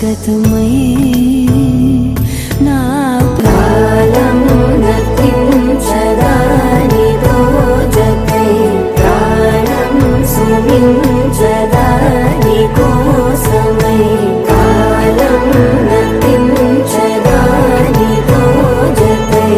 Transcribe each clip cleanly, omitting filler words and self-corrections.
శాశ్వతమై నా ప్రాణం నర్తించదానిదో జతై ప్రాణం సుమించదాని కోసమై కాలం నర్తించదానిదో జతై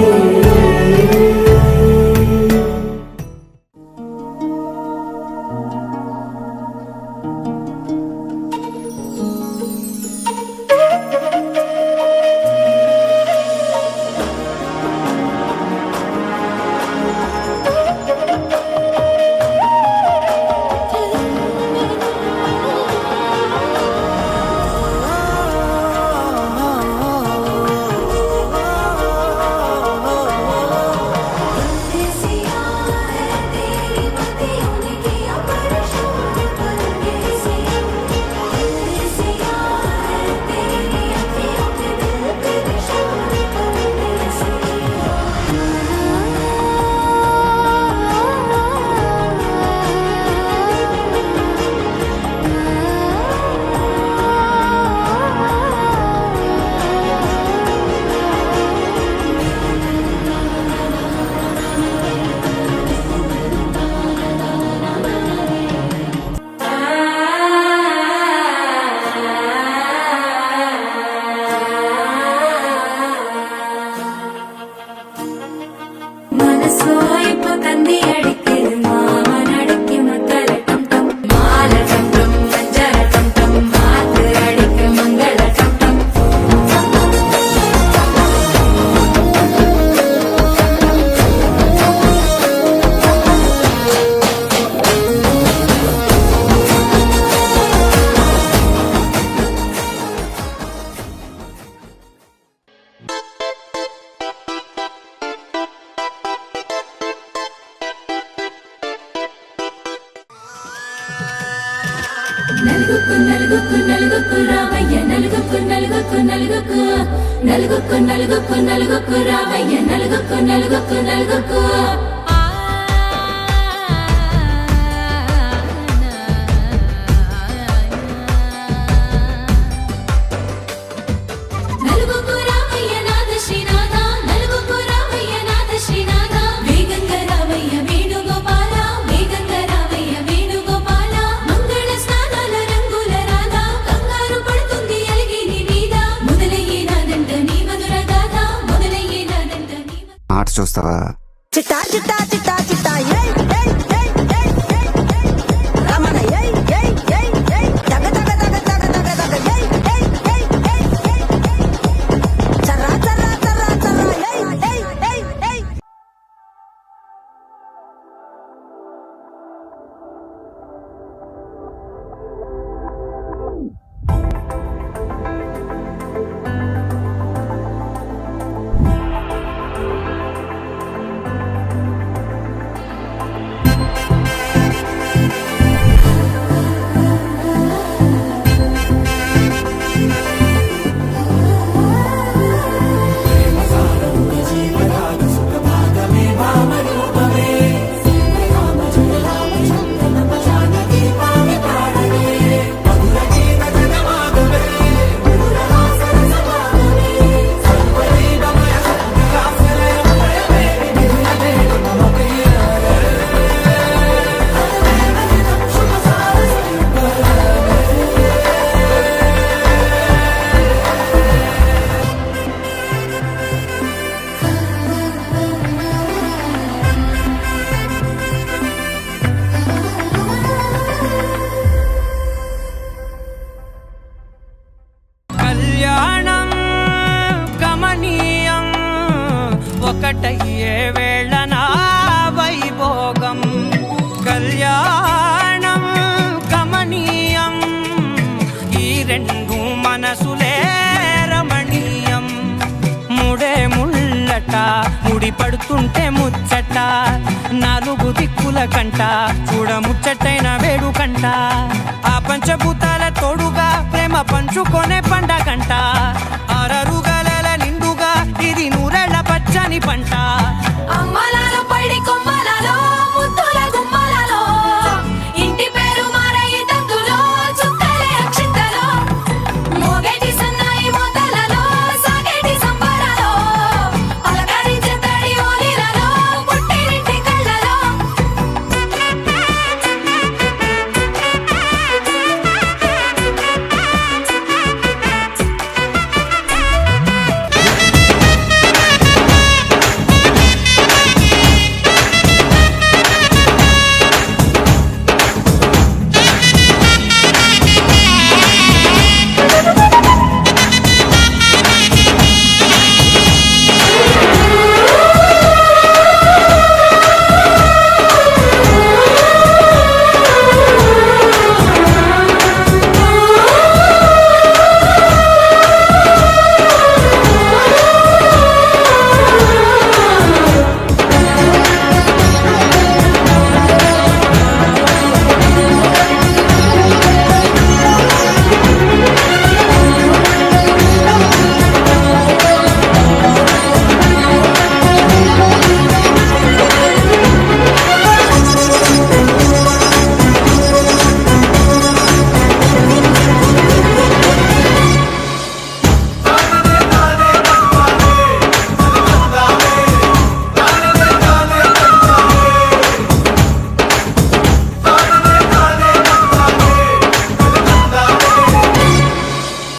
నలుగుకు నలుగుకు నలుగుకు రావయ్య నలుగుకు నలుగుకు నలుగుకు నలుగుకు నలుగుకు నలుగుకు రావయ్య నలుగుకు నలుగుకు నలుగుకు ఆట చూస్తావా? చిట్టా చిట్టా చిట్టా చిట్టా ఏయ్ ఏయ్ ఏయ్ ఏయ్ ఏయ్ రమణ ఏయ్ ఏయ్ ఏయ్ ఏయ్ దగ దగ దగ దగ దగ దగ ఏయ్ ఏయ్ ఏయ్ ఏయ్ ఏయ్ చర్రా చర్రా చర్రా చర్రా ఏయ్ ఏయ్ ఏయ్ ఏయ్ ఒకటయ్యే వేళనా వైభోగం కళ్యాణం కమనీయం ఈ రెండు మనసులే రమణీయం ముడే ముళ్ళట ముడి పడుతుంటే ముచ్చట నాలుగు దిక్కుల కంట చూడ ముచ్చటైన వేడుకంట ఆ పంచభూతాల తోడుగా ప్రేమ పంచుకొనే పండ